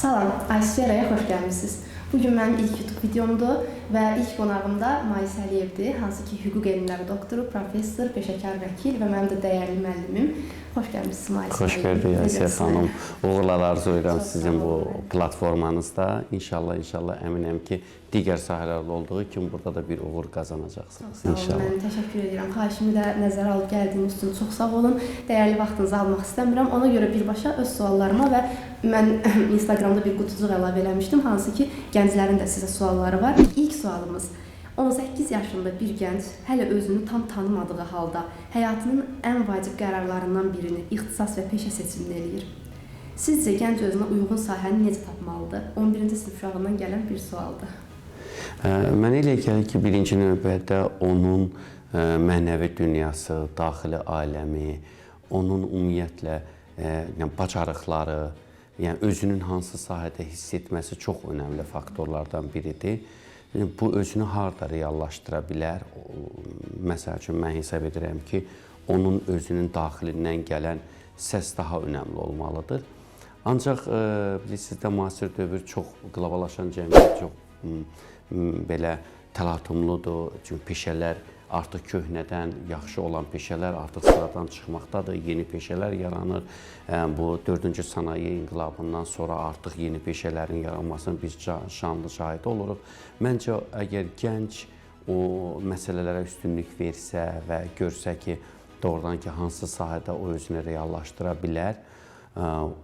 Salam, Aysferaya xoş gəlmisiniz. Bugün mənim ilk YouTube videomdur və ilk qonağım da Mais Əliyevdir, hansı ki, hüquq elmləri doktoru, professor, peşəkar vəkil və mənim də dəyərli müəllimim. Xoş gəlmisiniz, Mais Əliyev. Xoş gördük, Aysfer xanım. Uğurlar arzulayıram sizin bu platformanızda. İnşallah əminəm ki, digər sahələrdə olduğu kimi burada da bir uğur qazanacaqsınız. Çox sağ olun, mən təşəkkür edirəm. Xahişimi də nəzərə alıb gəldiyiniz üçün çox sağ olun. Dəyərli vaxtınızı almaq istəmirəm. Ona görə birbaşa öz suallarıma və mən Instagramda bir qutucuq əlavə eləmişdim, hansı ki, gənclərin də sizə sualları var. İlk sualımız, 18 yaşında bir gənc hələ özünü tam tanımadığı halda həyatının ən vacib qərarlarından birini, ixtisas və peşə seçimini eləyir. Sizcə gənc özünə uyğun sahəni necə tapmalıdır? 11-ci sinif uşağından gələn bir sualdır. Mənə elə gəlir ki, birinci növbədə onun mənəvi dünyası, daxili aləmi, onun ümumiyyətlə bacarıqları, yəni özünün hansı sahədə hiss etməsi çox önəmli faktorlardan biridir. Bu özünü harda reallaşdıra bilər? Məsəl üçün, mən hesab edirəm ki, onun özünün daxilindən gələn səs daha önəmli olmalıdır. Ancaq bilirsiniz də, müasir dövr çox qloballaşan cəmiyyət çox belə təlatumludur. Çünki peşələr artıq köhnədən yaxşı olan peşələr artıq sıradan çıxmaqdadır. Yeni peşələr yaranır. Bu 4-cü sənaye inqilabından sonra artıq yeni peşələrin yaranmasına biz şanlı şahid oluruq. Məncə, əgər gənc o məsələlərə üstünlük versə və görsə ki, doğrudan ki, hansı sahədə o özünü reallaşdıra bilər,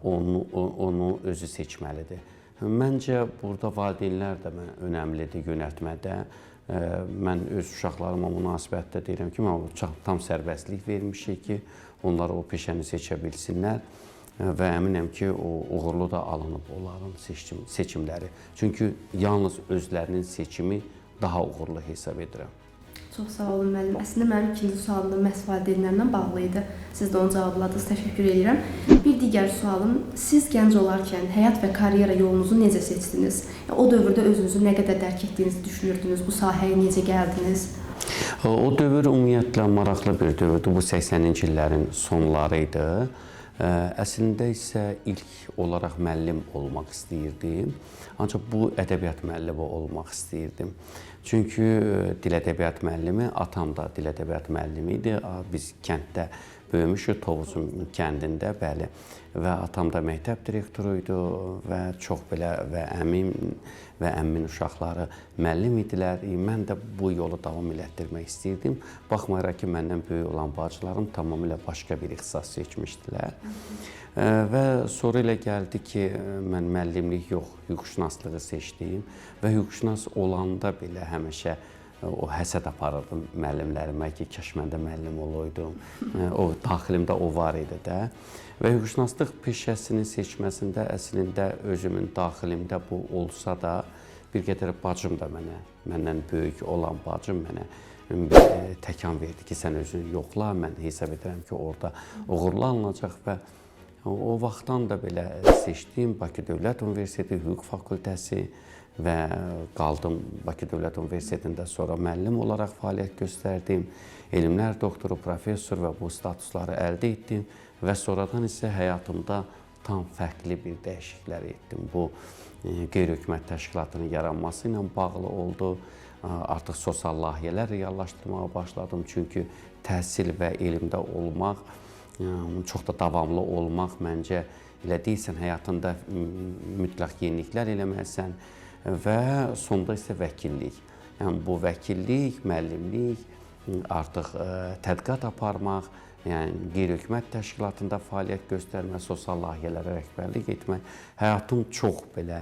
onu özü seçməlidir. Məncə, burada valideynlər də önəmlidir yönəltmədə. Mən öz uşaqlarıma münasibətdə deyirəm ki, tam sərbəstlik vermişik ki, onlar o peşəni seçə bilsinlər və əminəm ki, o uğurlu da alınıb onların seçimləri. Çünki yalnız özlərinin seçimi daha uğurlu hesab edirəm. Çox sağ olun müəllim. Əslində mənim ikinci sualım da məhz valideynlərlə bağlı idi. Siz də onu cavabladınız, təşəkkür edirəm. Bir digər sualım, siz gənc olarkən həyat və karyera yolunuzu necə seçdiniz? O dövrdə özünüzü nə qədər dərk etdiyinizi düşünürdünüz? Bu sahəyə necə gəldiniz? O dövr ümumiyyətlə maraqlı bir dövrdür. Bu 80-ci illərin sonları idi. Əslində isə ilk olaraq müəllim olmaq istəyirdim. Ancaq bu ədəbiyyat müəllimi olmaq istəyirdim. Çünki dil ədəbiyyat müəllimi, atam da dil ədəbiyyat müəllimi idi. Biz kənddə böyümüşük, Tovuzun kəndində, bəli. Və atam da məktəb direktoru idi və çox belə və əmmin uşaqları müəllim idilər. Mən də bu yolu davam elətdirmək istəyirdim. Baxmayaraq ki, məndən böyük olan bacılarım tamamilə başqa bir ixtisas seçmişdilər. Və sonra elə gəldi ki, mən müəllimlik yox, hüquqşünaslığı seçdim və hüquqşünas olanda belə həmişə o həsəd aparırdım müəllimlərimə ki, kaş mən də müəllim olaydum. O daxilimdə o var idi də. Və hüquqşünaslıq peşəsinin seçməsində əslində özümün daxilimdə bu olsa da, bir qədər bacım da məndən böyük olan bacım mənə təkan verdi ki, sən özünü yoxla, mən hesab edirəm ki, orada uğurlu alınacaq və o vaxtdan da belə seçdim Bakı Dövlət Universiteti Hüquq Fakültəsi və qaldım Bakı Dövlət Universitetində, sonra müəllim olaraq fəaliyyət göstərdim. Elmlər doktoru, professor və bu statusları əldə etdim və sonradan isə həyatımda tam fərqli bir dəyişikliklər etdim. Bu, qeyri-hökumət təşkilatının yaranması ilə bağlı oldu. Artıq sosial layihələr reallaşdırmağa başladım. Çünki təhsil və elmdə olmaq, çox da davamlı olmaq məncə elə deyilsən, həyatında mütləq yeniliklər eləməlisən və sonda isə vəkillik. Yəni bu vəkillik, müəllimlik, artıq tədqiqat aparmaq, yəni qeyri-hökumət təşkilatında fəaliyyət göstərmək, sosial layihələrə rəhbərlik etmək, həyatım çox belə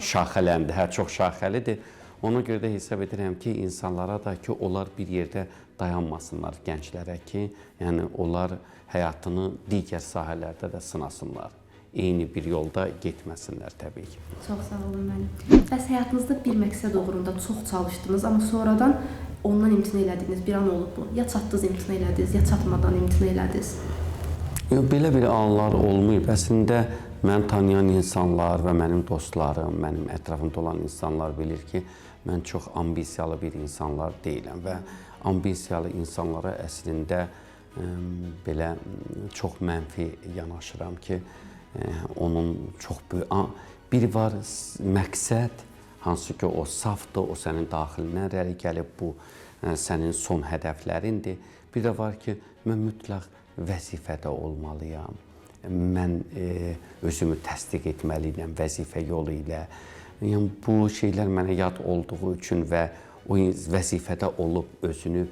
şaxələndi, çox şaxəlidir. Ona görə də hesab edirəm ki, insanlara da ki, onlar bir yerdə dayanmasınlar gənclərə ki, yəni onlar həyatını digər sahələrdə də sınasınlar. Eyni bir yolda getməsinlər təbii ki. Çox sağ olun müəllim. Bəs həyatınızda bir məqsəd uğrunda çox çalışdınız, amma sonradan ondan imtina elədiyiniz bir an olub mu? Ya çatdınız imtina elədiniz, ya çatmadan imtina elədiniz? Belə bir anlar olmayıb. Əslində, mən tanıyan insanlar və mənim dostlarım, mənim ətrafımda olan insanlar bilir ki, mən çox ambisiyalı bir insanlar deyiləm və ambisiyalı insanlara əslində belə çox mənfi yanaşıram ki, onun çox böyük bir var məqsəd, hansı ki o safdır, o sənin daxilindən irəli gəlib, bu sənin son hədəflərindir. Bir də var ki, mən mütləq vəzifədə olmalıyam. Mən özümü təsdiq etməliyəm vəzifə yolu ilə. Yəni, bu şeylər mənə yad olduğu üçün və o vəzifədə olub özünü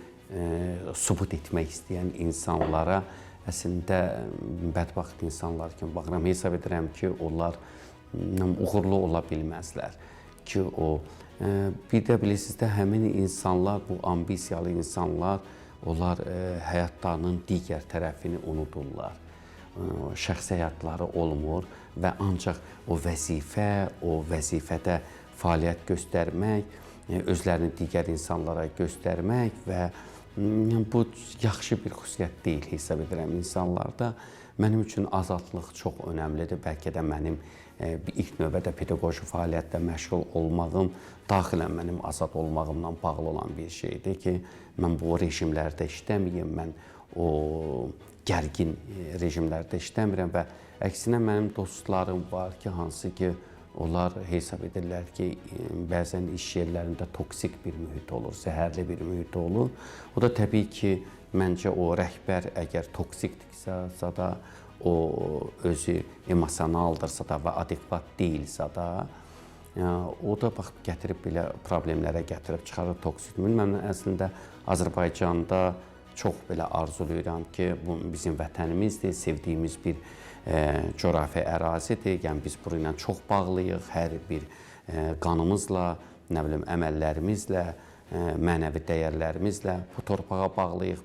sübut etmək istəyən insanlara əslində bədbəxt insanlar kimi baxıram. Hesab edirəm ki, onlar uğurlu ola bilməzlər ki, bir də bilirsiniz də, həmin insanlar, bu ambisiyalı insanlar, onlar həyatlarının digər tərəfini unudurlar. Şəxsi həyatları olmur və ancaq o vəzifədə fəaliyyət göstərmək, özlərini digər insanlara göstərmək və bu yaxşı bir xüsusiyyət deyil hesab edirəm insanlarda. Mənim üçün azadlıq çox önəmlidir. Bəlkə də mənim ilk növbədə pedaqoji fəaliyyətlə məşğul olmağım daxilən mənim azad olmağımla bağlı olan bir şeydir ki, mən bu rejimlərdə işləməyim, mən o gərgin rejimlərdə işləmirəm və əksinə mənim dostlarım var ki, hansı ki, onlar hesab edirlər ki, bəzən iş yerlərində toksik bir mühit olur, zəhərli bir mühit olur. O da təbii ki, məncə o rəhbər əgər toksikdirsə da, o özü emosionaldırsa da və adekvat deyilsə da, o da bax, gətirib belə problemlərə gətirib çıxarır toksik. Mən əslində Azərbaycanda çox belə arzulayıram ki, bu bizim vətənimizdir, sevdiyimiz bir coğrafi ərazidir. Yəni, biz bura ilə çox bağlıyıq, hər bir qanımızla, nə bilim, əməllərimizlə, mənəvi dəyərlərimizlə bu torpağa bağlıyıq.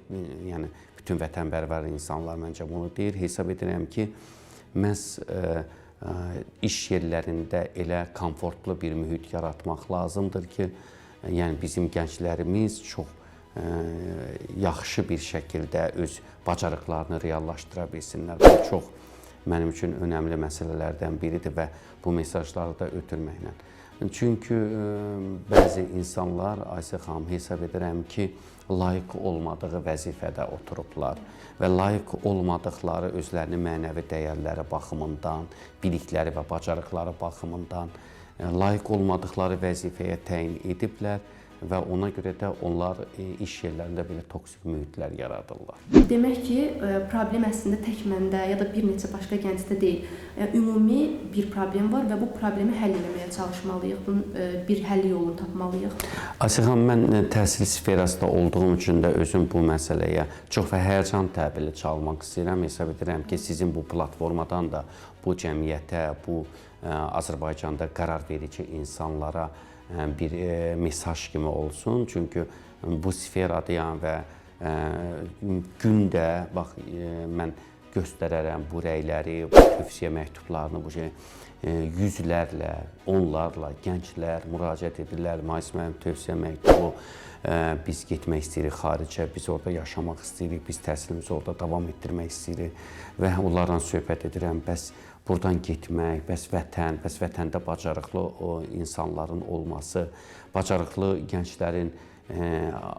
Yəni, bütün vətənpərvər insanlar məncə bunu deyir. Hesab edirəm ki, məhz iş yerlərində elə komfortlu bir mühit yaratmaq lazımdır ki, yəni bizim gənclərimiz çox yaxşı bir şəkildə öz bacarıqlarını reallaşdıra bilsinlər. Bu çox mənim üçün önəmli məsələlərdən biridir və bu mesajları da ötürməklə. Çünki bəzi insanlar, Aysə xanım, hesab edirəm ki, layiq olmadığı vəzifədə oturublar və layiq olmadıqları özlərini mənəvi dəyərləri baxımından, bilikləri və bacarıqları baxımından layiq olmadıqları vəzifəyə təyin ediblər və ona görə də onlar iş yerlərində belə toksik mühitlər yaradırlar. Demək ki, problem əslində tək məndə ya da bir neçə başqa gəncdə deyil. Ümumi bir problem var və bu problemi həll etməyə çalışmalıyıq. Bunun bir həll yolunu tapmalıyıq. Aysə xanım, mən təhsil sferasında olduğum üçün də özüm bu məsələyə çox həyəcan təbili çalmaq istəyirəm. Hesab edirəm ki, sizin bu platformadan da bu cəmiyyətə, bu Azərbaycanda qərar verici insanlara bir mesaj kimi olsun. Çünki bu sferadayam və gündə bax, mən göstərərəm bu rəyləri, bu tövsiyə məktublarını, bu yüzlərlə, onlarla gənclər müraciət edirlər. Mayıs müəllim tövsiyə məktubu, biz getmək istəyirik xaricə, biz orada yaşamaq istəyirik, biz təhsilimizi orada davam etdirmək istəyirik və onlarla söhbət edirəm. Bəs buradan getmək, bəs vətəndə bacarıqlı insanların olması, bacarıqlı gənclərin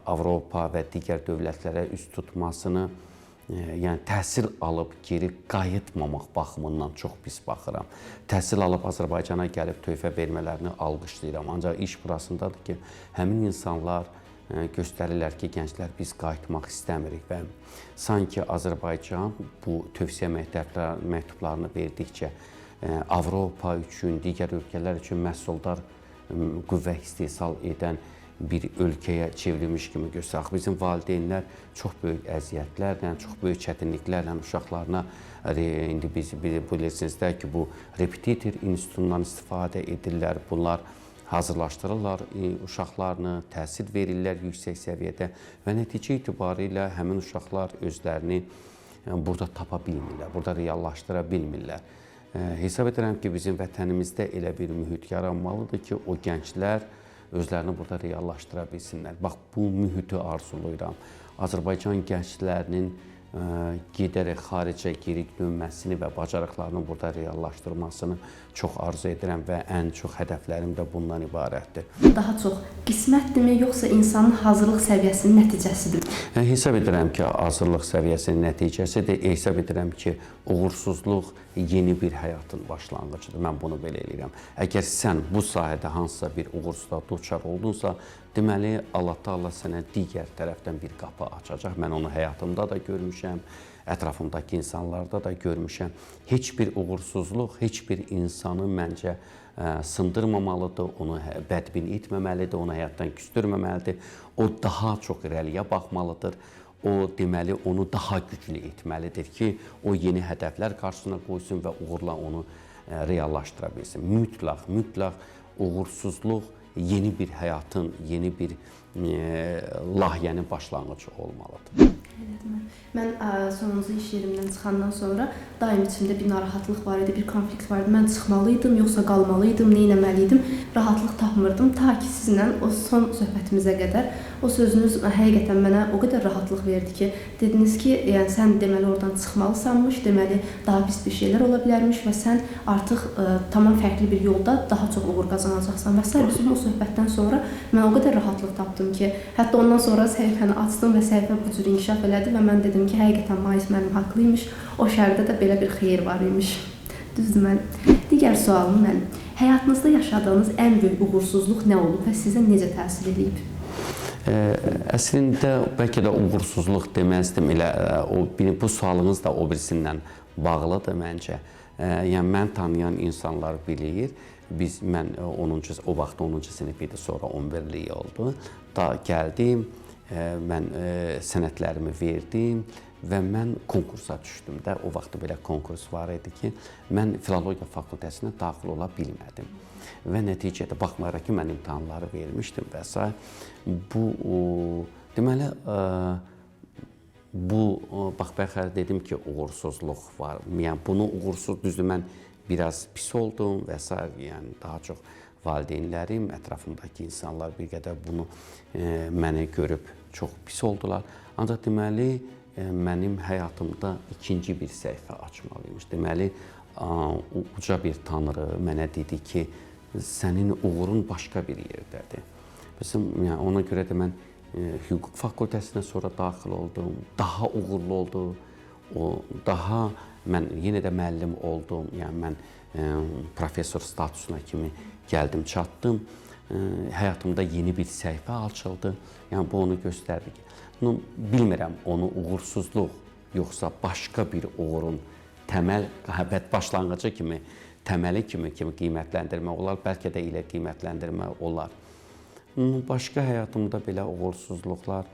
Avropa və digər dövlətlərə üst tutmasını, yəni təhsil alıb geri qayıtmamaq baxımından çox pis baxıram. Təhsil alıb Azərbaycana gəlib töhfə vermələrini alqışlayıram. Ancaq iş burasındadır ki, həmin insanlar göstərirlər ki, gənclər biz qayıtmaq istəmirik və sanki Azərbaycan bu tövsiyə məktublarını verdikcə Avropa üçün, digər ölkələr üçün məhsuldar qüvvə istehsal edən bir ölkəyə çevrilmiş kimi göstərir. Bizim valideynlər çox böyük əziyyətlərlə, çox böyük çətinliklərlə uşaqlarına, indi biz bilirsiniz də ki, bu repetitor institutundan istifadə edirlər. Bunlar hazırlaşdırırlar uşaqlarını, təhsil verirlər yüksək səviyyədə və nəticə itibarilə həmin uşaqlar özlərini burada tapa bilmirlər, burada reallaşdıra bilmirlər. Hesab edirəm ki, bizim vətənimizdə elə bir mühit yaranmalıdır ki, o gənclər özlərini burada reallaşdıra bilsinlər. Bax, bu mühiti arzulayıram. Azərbaycan gənclərinin gedərək xaricə geri dönməsini və bacarıqlarını burada reallaşdırmasını çox arzu edirəm və ən çox hədəflərim də bundan ibarətdir. Daha çox qismətdirmi, yoxsa insanın hazırlıq səviyyəsinin nəticəsidir? Hesab edirəm ki, hazırlıq səviyyəsinin nəticəsidir. Hesab edirəm ki, uğursuzluq yeni bir həyatın başlanğıcıdır. Mən bunu belə eləyirəm. Əgər sən bu sahədə hansısa bir uğursuzluğa duçar oldunsa, deməli Allah Taala sənə digər tərəfdən bir qapı açacaq. Mən onu həyatımda da görmüşəm, ətrafımdakı insanlarda da görmüşəm. Heç bir uğursuzluq, heç bir insanı məncə sındırmamalıdır, onu bədbin etməməlidir, onu həyatdan küstürməməlidir. O daha çox irəliyə baxmalıdır. O, deməli, onu daha güclü etməlidir ki, o yeni hədəflər qarşısına qoysun və uğurla onu reallaşdıra bilsin. Mütləq uğursuzluq yeni bir həyatın, yeni bir layihənin başlanğıcı olmalıdır. Mən sonuncu iş yerimdən çıxandan sonra daim içimdə bir narahatlıq var idi, bir konflikt var idi. Mən çıxmalıydım, yoxsa qalmalıydım, nə etməliydim? Rahatlıq tapmırdım. Ta ki sizlə o son söhbətimizə qədər o sözünüz həqiqətən mənə o qədər rahatlıq verdi ki, dediniz ki, yəni sən deməli oradan çıxmalısanmış, deməli daha pis bir şeylər ola bilərmiş və sən artıq tamam fərqli bir yolda daha çox uğur qazanacaqsan və s. O söhbətdən sonra mən o qədər rahatlıq tapdım ki, hətta ondan sonra səhifəni açdım və səhifə bu cür inkişaf elədi və mən dedim ki, həqiqətən Mais müəllim haqlıymış, o şərdə də belə bir xeyir var imiş. Düzdür müəllim. Digər sualım müəllim, həyatınızda yaşadığınız ən böyük uğursuzluq nə olub və sizə necə təsir edib? Əslində, bəlkə də uğursuzluq deməzdim, elə bu sualınız da o birisindən bağlıdır məncə. Yəni, mən tanıyan insanlar bilir, mən o vaxt 10-cu sinif idi, sonra 11-lik oldu. Da gəldim, mən sənədlərimi verdim və mən konkursa düşdüm də. O vaxt belə konkurs var idi ki, mən filologiya fakültəsinə daxil ola bilmədim. Və nəticədə baxmayaraq ki, mən imtahanları vermişdim və s. Deməli, bax, bəlkə dedim ki, uğursuzluq var. Yəni, bunu düzdür, mən biraz pis oldum və s. Yəni, daha çox valideynlərim, ətrafımdakı insanlar bir qədər bunu mənə görüb çox pis oldular. Ancaq deməli, mənim həyatımda ikinci bir səhifə açmalıymış. Deməli, uca bir tanrı mənə dedi ki, sənin uğurun başqa bir yerdədir. Yəni, ona görə də mən hüquq fakültəsinə sonra daxil oldum, daha uğurlu oldum, daha mən yenə də müəllim oldum, yəni mən professor statusuna kimi gəldim, çatdım. Həyatımda yeni bir səhifə açıldı. Yəni, bu onu göstərdi ki, bilmirəm, onu uğursuzluq, yoxsa başqa bir uğurun təməl, başlanğıcı kimi, təməli kimi qiymətləndirmək olar, bəlkə də elə qiymətləndirmək olar. Başqa həyatımda belə uğursuzluqlar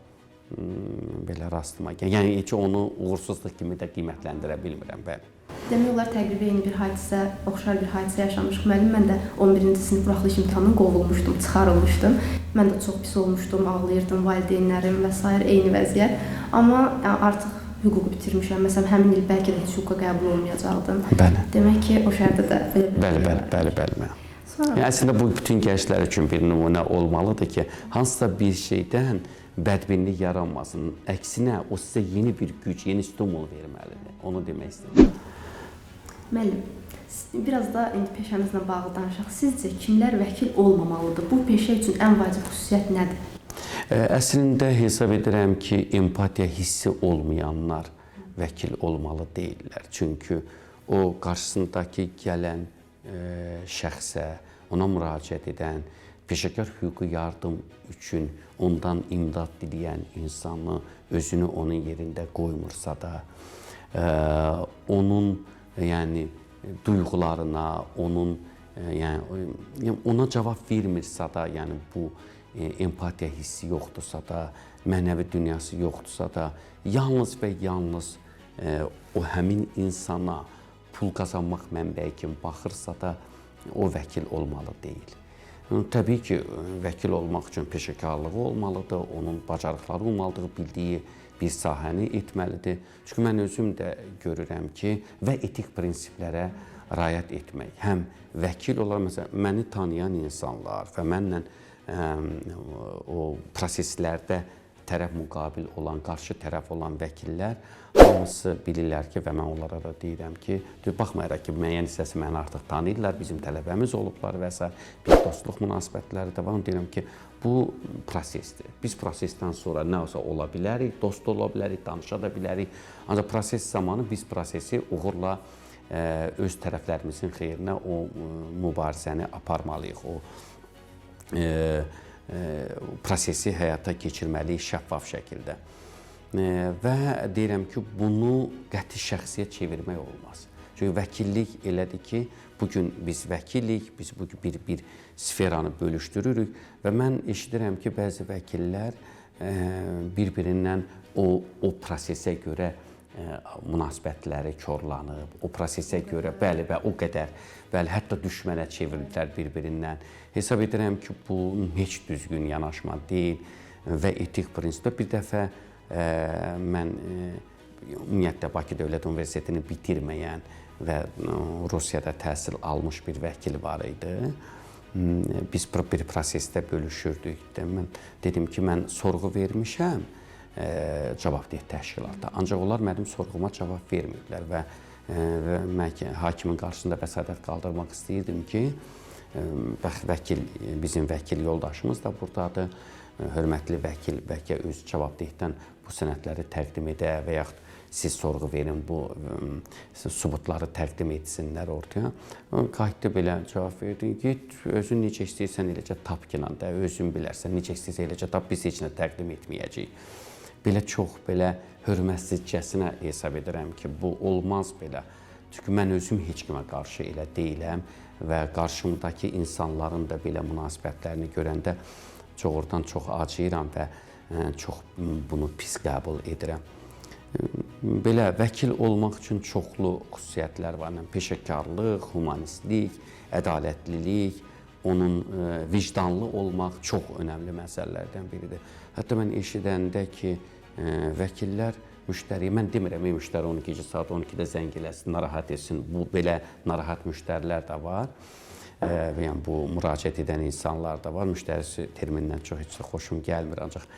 belə rastıma gəlir. Yəni, heç onu uğursuzluq kimi də qiymətləndirə bilmirəm, bəli. Demək olar, təqribə eyni bir hadisə, oxşar bir hadisə yaşamışıq. Müəllim, mən də 11-ci sinif buraxılış imtahanından qovulmuşdum, çıxarılmışdım. Mən də çox pis olmuşdum, ağlayırdım, valideynlərim və s. eyni vəziyyət. Amma artıq hüququ bitirmişəm. Məsələn, həmin il bəlkə də heç hüquqa qəbul olmayacaqdım. Bəli. Demək ki, o şərdə də Bəli. Yəni, əslində, bu bütün gənclər üçün bir nümunə olmalıdır ki, hansısa bir şeydən bədbinlik yaranmasın. Əksinə, o sizə yeni bir güc, yeni stimul verməlidir. Onu demək istəyirəm. Müəllim, biraz da indi peşənizlə bağlı danışaq. Sizcə kimlər vəkil olmamalıdır? Bu peşə üçün ən vacib xüsusiyyət nədir? Əslində, hesab edirəm ki, empatiya hissi olmayanlar vəkil olmalı deyirlər. Çünki o qarşısındakı gələn şəxsə, ona müraciət edən, peşəkar hüquqi yardım üçün ondan imdad diləyən insanı özünü onun yerində qoymursa da, onun duyğularına, ona cavab vermirsə da, yəni bu empatiya hissi yoxdursa da, mənəvi dünyası yoxdursa da, yalnız və yalnız o həmin insana pul qazanmaq mənbəyi kimi baxırsa da, o vəkil olmalı deyil. Təbii ki, vəkil olmaq üçün peşəkarlığı olmalıdır, onun bacarıqları olmalıdır, bildiyi bir sahəni etməlidir. Çünki mən özüm də görürəm ki, və etik prinsiplərə riayət etmək, həm vəkil olar, məsələn, məni tanıyan insanlar və mənlə o proseslərdə tərəf müqabil olan, qarşı tərəf olan vəkillər hamısı bilirlər ki, və mən onlara da deyirəm ki, baxmayaraq ki, müəyyən hissəsi məni artıq tanıyırlar, bizim tələbəmiz olublar və s. bir dostluq münasibətləri də var. Onu deyirəm ki, bu prosesdir. Biz prosesdən sonra nə olsa ola bilərik, dost ola bilərik, danışa da bilərik. Ancaq proses zamanı biz prosesi uğurla öz tərəflərimizin xeyrinə o mübarizəni aparmalıyıq. O prosesi həyata keçirməliyik şəffaf şəkildə. Və deyirəm ki, bunu qəti şəxsiyə çevirmək olmaz. Çünki vəkillik elədir ki, bugün biz vəkillik, biz bugün bir sferanı bölüşdürürük və mən eşidirəm ki, bəzi vəkillər bir-birindən o prosesə görə münasibətləri korlanıb, o prosesə görə bəli, o qədər, bəli, hətta düşmənə çevirdilər bir-birindən. Hesab edirəm ki, bu heç düzgün yanaşma deyil və etik prinsipdə bir dəfə mən ümumiyyətlə Bakı Dövlət Universitetini bitirməyən və Rusiyada təhsil almış bir vəkil var idi. Biz bir prosesdə bölüşürdük. Mən dedim ki, mən sorğu vermişəm cavabdeh təşkilatda. Ancaq onlar mənim sorğuma cavab vermədilər və hakimin qarşısında vəsatət qaldırmaq istəyirdim ki, bizim vəkil yoldaşımız da buradadır. Hörmətli vəkil bəlkə öz cavabdehdən bu sənədləri təqdim edə və yaxud siz sorğu verin, bu sübutları təqdim etsinlər ortaya. Qayıtdı belə cavab verdi ki, özün necə istəyirsən eləcə tap ki, özün bilərsən, necə istəyirsən eləcə tap, biz heç nə təqdim etməyəcəyik. Belə çox belə hörmətsizcəsinə hesab edirəm ki, bu olmaz belə. Çünki mən özüm heç kimə qarşı elə deyiləm və qarşımdakı insanların da belə münasibətlərini görəndə çoxdan çox acıyıram və çox bunu pis qəbul edirəm. Belə vəkil olmaq üçün çoxlu xüsusiyyətlər var. Peşəkarlıq, humanistlik, ədalətlilik, onun vicdanlı olmaq çox önəmli məsələlərdən biridir. Hətta mən eşidəndə ki, vəkillər müştəri, mən demirəm, müştəri 12-ci saat 12-də zəng eləsin, narahat etsin. Bu belə narahat müştərilər də var. Yəni bu müraciət edən insanlar da var. Müştərisi termindən çox heç də xoşum gəlmir, ancaq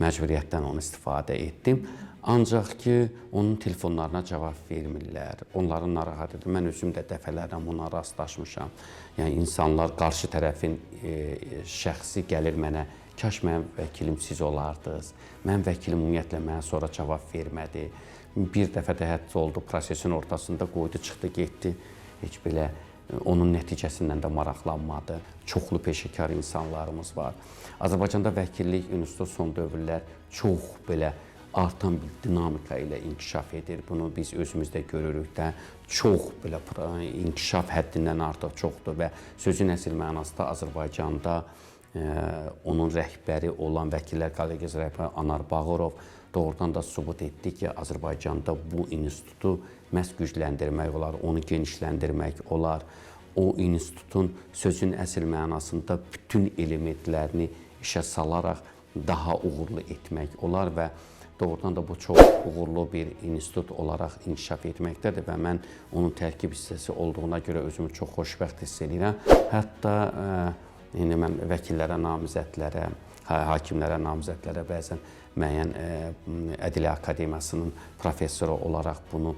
məcburiyyətdən onu istifadə etdim. Ancaq ki, onun telefonlarına cavab vermirlər, onları narahat edir. Mən özüm də dəfələrlə buna rastlaşmışam. Yəni insanlar, qarşı tərəfin şəxsi gəlir mənə, kaş mənim vəkilim siz olardınız. Mənim vəkilim ümumiyyətlə mənə sonra cavab vermədi. Bir dəfə də hətta oldu, prosesin ortasında qoydu, çıxdı, getdi. Heç belə onun nəticəsindən də maraqlanmadı. Çoxlu peşəkar insanlarımız var. Azərbaycanda vəkillik institutu son dövrlər çox belə artan bir dinamika ilə inkişaf edir. Bunu biz özümüzdə görürük də. Çox belə inkişaf həddindən artıq çoxdur və sözün əsl mənasında Azərbaycanda onun rəhbəri olan vəkillər kollegiyası rəhbəri Anar Bağırov doğrudan da sübut etdi ki, Azərbaycanda bu institutu məhz gücləndirmək olar, onu genişləndirmək olar. O institutun sözün əsl mənasında bütün elementlərini işə salaraq daha uğurlu etmək olar və doğrudan da bu çox uğurlu bir institut olaraq inkişaf etməkdədir və mən onun tərkib hissəsi olduğuna görə özümü çox xoşbəxt hiss edirəm. Hətta indi mən vəkillərə, namizədlərə, hakimlərə, namizədlərə bəzən müəyyən Ədliyyə Akademiyasının professoru olaraq bunu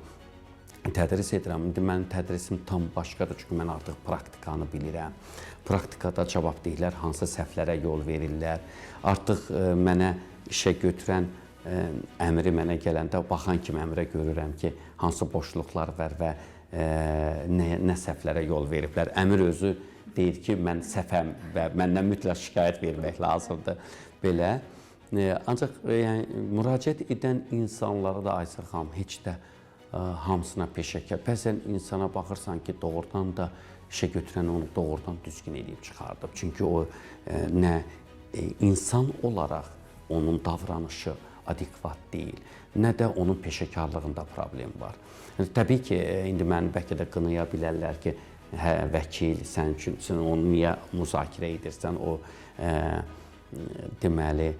tədris edirəm. İndi mənim tədrisim tam başqadır, çünki mən artıq praktikanı bilirəm. Praktikada cavabdehlər hansı səhvlərə yol verirlər. Artıq mənə işə götürən əmri mənə gələndə baxan kimi əmrə görürəm ki, hansı boşluqlar var və nə səhvlərə yol veriblər. Əmr özü deyir ki, mən səhvəm və məndən mütləq şikayət vermək lazımdır. Belə. Ancaq müraciət edən insanlara da Aysel xanım heç də hamısına peşəkar. Bəzən insana baxırsan ki, doğrudan da işə götürən onu doğrudan düzgün edib çıxardıb. Çünki o nə insan olaraq onun davranışı adekvat deyil, nə də onun peşəkarlığında problem var. Təbii ki, indi məni bəlkə də qınaya bilərlər ki, hə, vəkil, sən üçün onu niyə müzakirə edirsən, o deməli,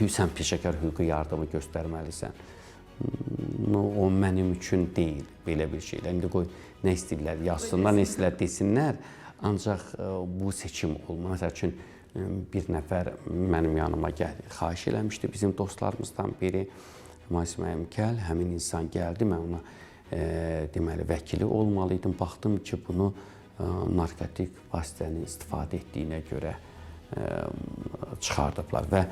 sən peşəkar hüquqi yardımı göstərməlisən. O mənim üçün deyil belə bir şeylər. İndi qoy, nə istəyirlər yazsınlar, nə istəyirlər desinlər, ancaq bu seçim olmalı. Məsəl üçün, bir nəfər mənim yanıma xahiş eləmişdi. Bizim dostlarımızdan biri, Mays müəllim gəl, həmin insan gəldi. Mən ona deməli vəkili olmalıydım. Baxdım ki, bunu narkotik vasitəni istifadə etdiyinə görə çıxardıblar və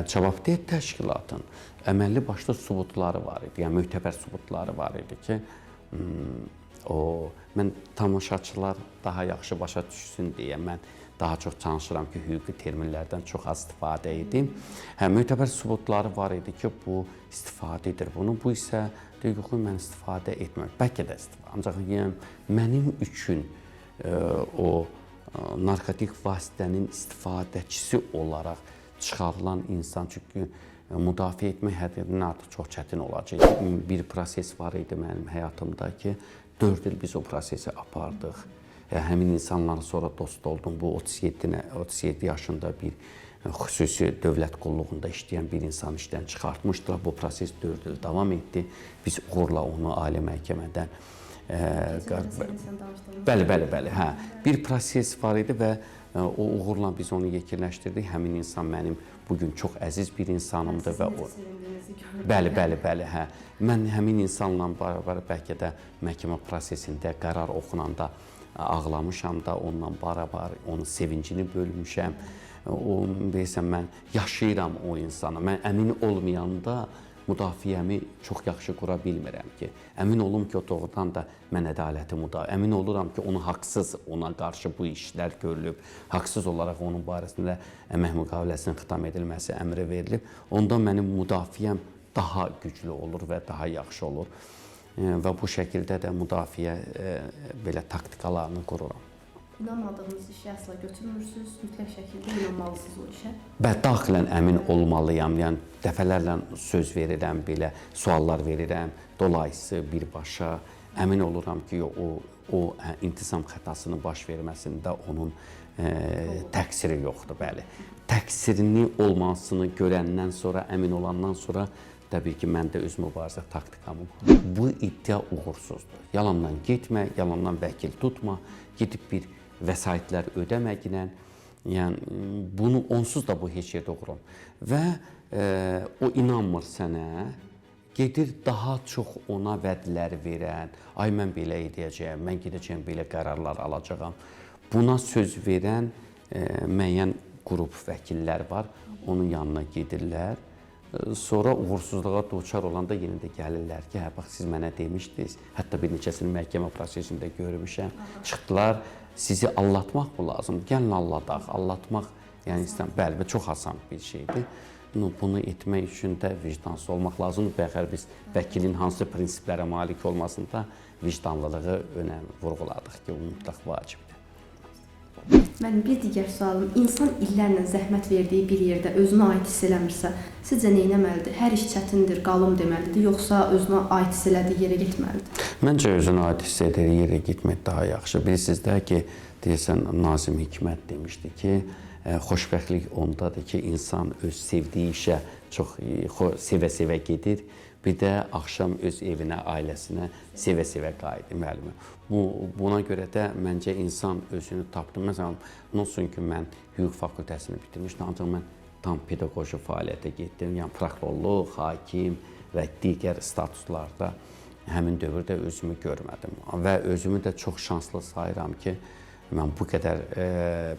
Cavabdeh təşkilatın əməlli başlı sübutları var idi. Yəni möhtəbər sübutları var idi ki, mən tamaşaçılar daha yaxşı başa düşsün deyə mən daha çox çalışıram ki, hüquqi terminlərdən çox az istifadə edim. Möhtəbər sübutları var idi ki, bu istifadə edir bunu. Bu isə deyir, yox, mən istifadə etmirəm. Bəlkə də istifadə. Ancaq mənim üçün o narkotik vasitənin istifadəçisi olaraq çıxarılan insan, çünki müdafiə etmək həddindən artıq çox çətin olacaq. Bir proses var idi mənim həyatımda ki, 4 il biz o prosesi apardıq. Həmin insanlarla sonra dost oldum. Bu 37 yaşında bir xüsusi dövlət qulluğunda işləyən bir insan işdən çıxartmışdılar. Bu proses 4 il davam etdi. Biz uğurla onu ali məhkəmədən Bəli, hə. Bir proses var idi və o uğurla biz onu yekunləşdirdik. Həmin insan mənim bugün çox əziz bir insanımdır və o Bəli, hə. Mən həmin insanla bərabər bəlkə də məhkəmə prosesində qərar oxunanda ağlamışam da, onunla bərabər onun sevincini bölmüşəm. Deyirsən, mən yaşayıram o insana. Mən əmin olmayanda müdafiəmi çox yaxşı qura bilmirəm ki, əmin olum ki, o doğrudan da mən ədaləti əmin oluram ki, onu haqsız, ona qarşı bu işlər görülüb, haqsız olaraq onun barəsində əmək müqaviləsinin xitam edilməsi əmri verilib. Onda mənim müdafiəm daha güclü olur və daha yaxşı olur. Və bu şəkildə də müdafiə belə taktikalarını qururam. İnanmadığınız işi əsla götürmürsünüz, mütləq şəkildə inanmalısınız o işə. Daxilən əmin olmalıyam, yəni dəfələrlə söz verirəm, belə suallar verirəm, dolayısı birbaşa əmin oluram ki, o intizam xətasının baş verməsində onun təqsiri yoxdur, bəli. Təqsirinin olmasını görəndən sonra, əmin olandan sonra təbii ki, mən də öz mübarizə taktikamı. Bu iddia uğursuzdur. Yalandan getmə, yalandan vəkil tutma, gedib bir vəsaitlər ödəməklə, yəni bunu onsuz da bu heç yerdə uğurum. Və o inanmır sənə, gedir daha çox ona vədlər verən, ay mən belə edəcəyəm, mən gedəcəyəm, belə qərarlar alacağam. Buna söz verən müəyyən qrup vəkillər var, onun yanına gedirlər. Sonra uğursuzluğa duçar olanda yenə də gəlirlər ki, hə, bax, siz mənə demişdiniz, hətta bir neçəsini məhkəmə prosesində görmüşəm, çıxdılar, sizi allatmaq mı lazım? Gəlin alladaq, allatmaq, yəni istəyəm, bəli, çox asan bir şeydir. Bunu etmək üçün də vicdansız olmaq lazımdır. Bəxər biz vəkilin hansı prinsiplərə malik olmasında vicdanlılığı önəm vurğuladıq ki, o mütləq vacibdir. Mənim bir digər sualım, insan illərlə zəhmət verdiyi bir yerdə özünə aid hiss eləmirsə, sizcə nə etməlidir? Hər iş çətindir, qalım deməlidir, yoxsa özünə aid hiss elədiyi yerə getməlidir? Məncə özünə aid hiss elədiyi yerə getmək daha yaxşı. Bilirsiniz də ki, deyəsən Nazim Hikmət demişdi ki, xoşbəxtlik ondadır ki, insan öz sevdiyi işə çox sevə-sevə gedir. Bir də axşam öz evinə, ailəsinə sevə-sevə qayıdır, müəllimə. Buna görə də məncə insan özünü tapdı. Məsələn, olsun ki, mən hüquq fakültəsini bitirmişdim, ancaq mən tam pedaqoji fəaliyyətə getdim. Yəni, prokurorluq, hakim və digər statuslarda həmin dövrdə özümü görmədim. Və özümü də çox şanslı sayıram ki, mən bu qədər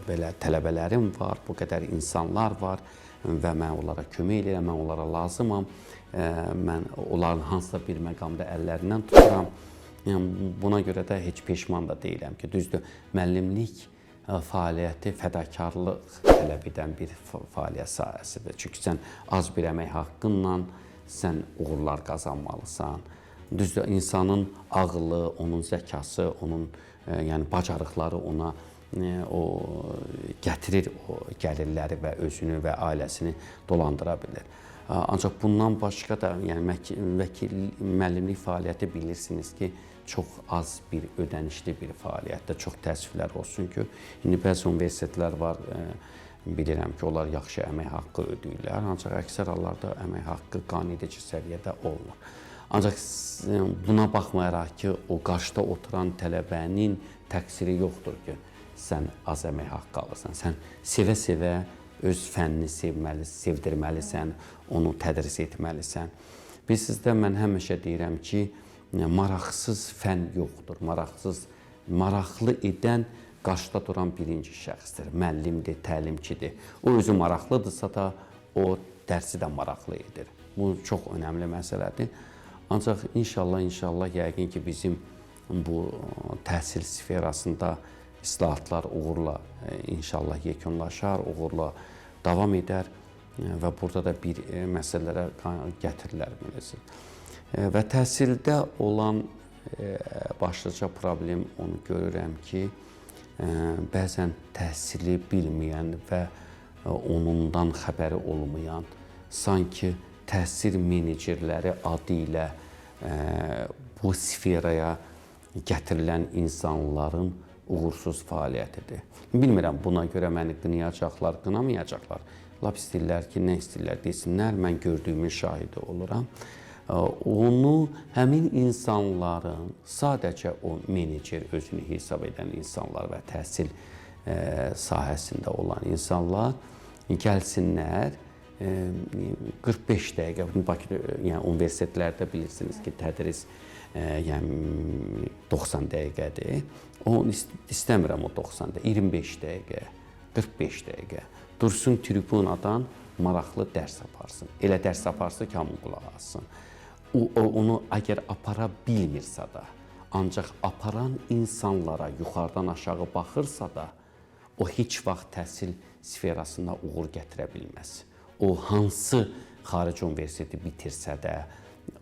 belə tələbələrim var, bu qədər insanlar var və mən onlara kömək edirəm, mən onlara lazımam. Mən onların hansısa bir məqamda əllərindən tuturam. Yəni, buna görə də heç peşman da deyiləm ki, düzdür, müəllimlik fəaliyyəti fədakarlıq tələb edən bir fəaliyyət sahəsidir. Çünki sən az bir əmək haqqınla sən uğurlar qazanmalısan. Düzdür, insanın ağlı, onun zəkası, onun yəni bacarıqları ona o gətirir o gəlirləri və özünü və ailəsini dolandıra bilir. Ancaq bundan başqa da, yəni müəllimlik fəaliyyəti bilirsiniz ki, çox az bir ödənişli bir fəaliyyətdir. Çox təəssüflər olsun ki, indi bəzi universitetlər var, bilirəm ki, onlar yaxşı əmək haqqı ödəyirlər, ancaq əksər hallarda əmək haqqı qanunedici səviyyədə olmur. Ancaq buna baxmayaraq ki, o qarşıda oturan tələbənin təqsiri yoxdur ki, sən az əmək haqqı alırsan. Sən sevə-sevə öz fənnini sevdirməlisən, onu tədris etməlisən. Bilirsizdə, mən həmişə deyirəm ki, maraqsız fənn yoxdur, maraqlı edən qarşıda duran birinci şəxsdir, müəllimdir, təlimçidir. O özü maraqlıdırsa da, o dərsi də maraqlı edir. Bu çox önəmli məsələdir. Ancaq inşallah yəqin ki, bizim bu təhsil sferasında islahatlar uğurla inşallah yekunlaşar, uğurla davam edər və burada da bir məsələlərə gətirilər. Və təhsildə olan başlıca problem onu görürəm ki, bəzən təhsili bilməyən və onundan xəbəri olmayan, sanki təhsil menecerləri adı ilə bu sferaya gətirilən insanların uğursuz fəaliyyətidir. Bilmirəm, buna görə məni qınayacaqlar, qınamayacaqlar. Lap istəyirlər ki, nə istəyirlər desinlər, mən gördüyümün şahidi oluram. Onu həmin insanların, sadəcə o menecer özünü hesab edən insanlar və təhsil sahəsində olan insanlar gəlsinlər 45 dəqiqə, Bakı universitetlərdə bilirsiniz ki, tədris 90 dəqiqədir. Onu istəmirəm o 90 dəqiqə, 25 dəqiqə, 45 dəqiqə. Dursun tribunadan maraqlı dərs aparsın. Elə dərs aparsın ki, hamı qulaq assın. Onu əgər apara bilmirsə da, ancaq aparan insanlara yuxarıdan aşağı baxırsa da, o heç vaxt təhsil sferasına uğur gətirə bilməz. O hansı xarici universiteti bitirsə də,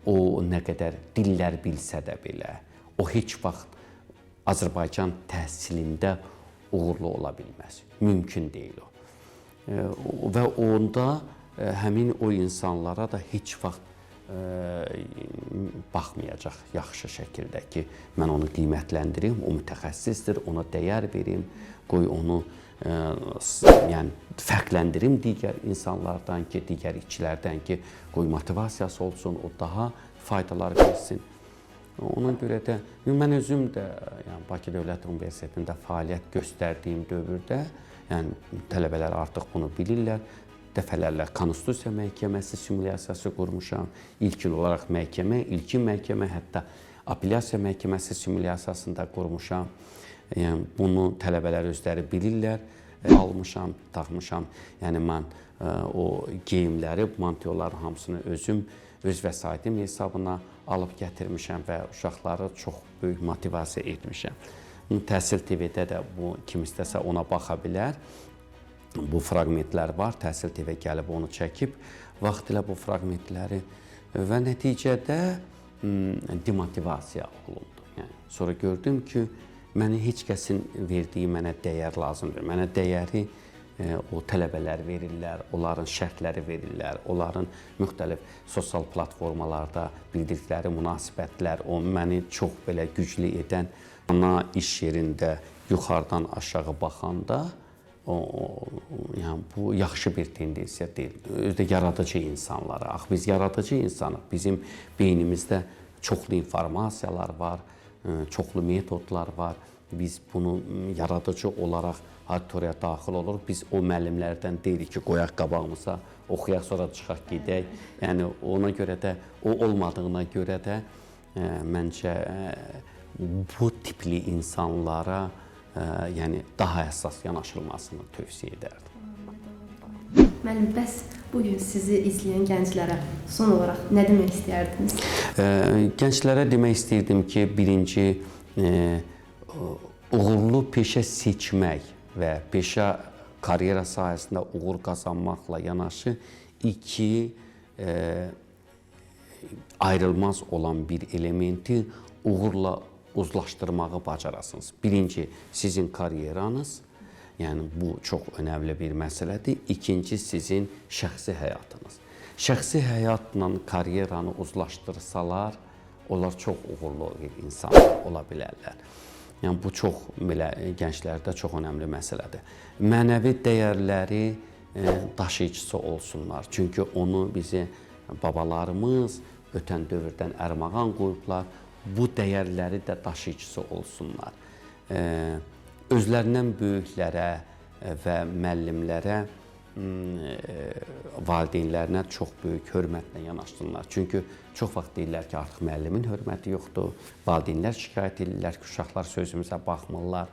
o nə qədər dillər bilsə də belə, o heç vaxt Azərbaycan təhsilində uğurlu ola bilməz. Mümkün deyil o. Və onda həmin o insanlara da heç vaxt baxmayacaq yaxşı şəkildə ki, mən onu qiymətləndirim, o mütəxəssisdir, ona dəyər verim, qoy onu fərqləndirim digər insanlardan ki, digər işçilərdən ki, qoy motivasiyası olsun, o daha faydalar versin. Ona görə də mən özüm də Bakı Dövlət Universitetində fəaliyyət göstərdiyim dövrdə, tələbələr artıq bunu bilirlər, dəfələrlə Konstitusiya Məhkəməsi simulyasiyası qurmuşam. İlkin olaraq ilkin məhkəmə, hətta Apellyasiya Məhkəməsi simulyasiyasında qurmuşam. Bunu tələbələr özləri bilirlər. Almışam, taxmışam. Yəni, mən o geyimləri, mantiyoların hamısını özüm, öz vəsaitim hesabına alıb gətirmişəm və uşaqları çox böyük motivasiya etmişəm. Təhsil TV-də də bu kim istəsə ona baxa bilər. Bu fraqmentlər var, Təhsil TV gəlib onu çəkib, vaxtilə bu fraqmentləri və nəticədə demotivasiya olundu. Sonra gördüm ki, mənə heç kəsin verdiyi mənə dəyər lazımdır. Mənə dəyəri o tələbələr verirlər, onların şərtləri verirlər, onların müxtəlif sosial platformalarda bildirdikləri münasibətlər, o məni çox belə güclü edən ana iş yerində yuxarıdan aşağı baxanda bu yaxşı bir tendensiya deyil. Özdə yaradıcı insanlara, biz yaradıcı insanıq. Bizim beynimizdə çoxlu informasiyalar var, çoxlu metodlar var. Biz bunu yaradıcı olaraq auditoriyaya daxil oluruq. Biz o müəllimlərdən deyirik ki, qoyaq qabağımıza, oxuyaq, sonra çıxaq gedək. Yəni, ona görə də, o olmadığına görə də məncə bu tipli insanlara daha həssas yanaşılmasını tövsiyə edərdim. Müəllim, bəs bugün sizi izləyən gənclərə son olaraq nə demək istəyərdiniz? Gənclərə demək istəyirdim ki, birinci, uğurlu peşə seçmək və peşə karyera sahəsində uğur qazanmaqla yanaşı ayrılmaz olan bir elementi uğurla uzlaşdırmağı bacarasınız. Birinci, sizin karyeranız, yəni bu çox önəmli bir məsələdir. İkinci, sizin şəxsi həyatınız. Şəxsi həyatla karyeranı uzlaşdırsalar, onlar çox uğurlu bir insanlar ola bilərlər. Yəni, bu çox belə gənclərdə çox önəmli məsələdir. Mənəvi dəyərləri daşıyıcısı olsunlar. Çünki onu bizi babalarımız ötən dövrdən ərmağan qoyublar. Bu dəyərləri də daşıyıcısı olsunlar. özlərindən böyüklərə və müəllimlərə, valideynlərinə çox böyük hörmətlə yanaşsınlar. Çünki çox vaxt deyirlər ki, artıq müəllimin hörməti yoxdur, valideynlər şikayət edirlər ki, uşaqlar sözümüzə baxmırlar.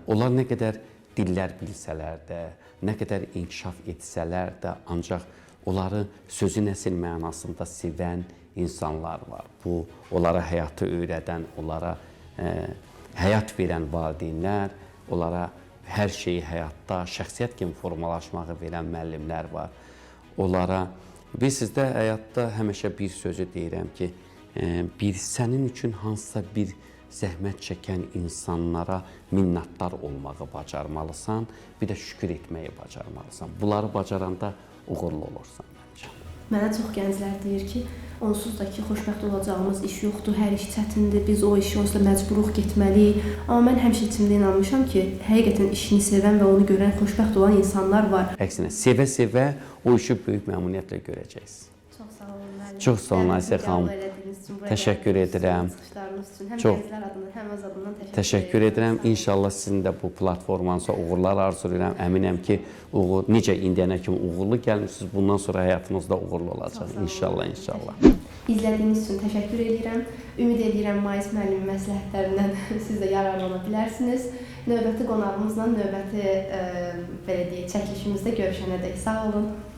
Onlar nə qədər dillər bilsələr də, nə qədər inkişaf etsələr də, ancaq onları sözün əsl mənasında sevən insanlar var. Bu, onlara həyatı öyrədən, onlara həyat verən valideynlər, onlara hər şeyi həyatda şəxsiyyət kimi formalaşmağı verən müəllimlər var. Onlara, bilirsiniz də, həyatda həmişə bir sözü deyirəm ki, sənin üçün hansısa bir zəhmət çəkən insanlara minnətdar olmağı bacarmalısan, bir də şükür etməyi bacarmalısan. Bunları bacaranda uğurlu olursan məncə. Mənə çox gənclər deyir ki, onsuz da ki, xoşbəxt olacağımız iş yoxdur, hər iş çətindir, biz o işi onsuz da məcburuq getməliyik. Amma mən həmişə içimdə inanmışam ki, həqiqətən işini sevən və onu görən, xoşbəxt olan insanlar var. Əksinə, sevə-sevə o işi böyük məmnuniyyətlə görəcəksiniz. Çox sağ olun müəllim. Çox sağ olun Ayşə xanım. Təşəkkür edirəm. Həm gənclər adına, həm öz adından təşəkkür edirəm. İnşallah sizin də bu platformanıza uğurlar arzulayıram. Əminəm ki, necə indiyənə kimi uğurlu gəlmişsiniz, bundan sonra həyatınızda uğurlu olacaq. İnşallah, inşallah. İzlədiyiniz üçün təşəkkür edirəm. Ümid edirəm Mais müəllimin məsləhətlərindən siz də yararlana bilərsiniz. Növbəti qonağımızla növbəti belə deyək, çəkilişimizdə görüşənədək sağ olun.